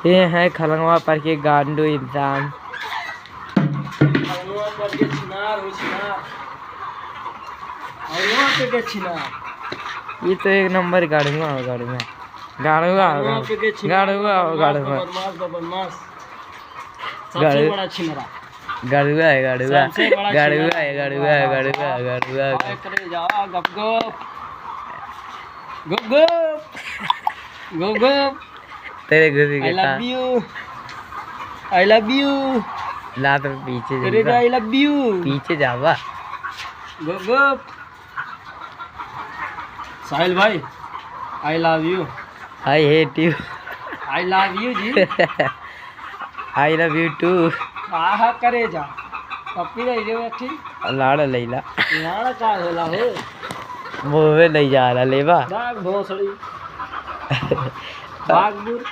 ये है खलंगवा पर के गांडू इंसान। खलंगवा पर के छिनार हो छिनार। और वहाँ पे के छिनार। ये तो एक नंबर गाड़ूंगा गाड़ूंगा गाड़ूंगा गाड़ूंगा गाड़ूंगा बदमाश सबसे बड़ा छिनरा गाड़ूंगा है गाड़ूंगा गाड़ूंगा है गाड़ूंगा गाड़ूंगा गाड़ूंगा करे जा गप गप गप गप गप गप तेरे घुसी आई लव यू ला तो पीछे करे जा आई लव यू पीछे जावा गप गप साहिल भाई I love you I hate you I love you जी आई लव यू टू आहा करे जा पप्पी रही जो अच्छी लाड़ लैला लाड़ का होला हो मुंह में नहीं जा रहा लेवा भाग भोसड़ी भाग दूर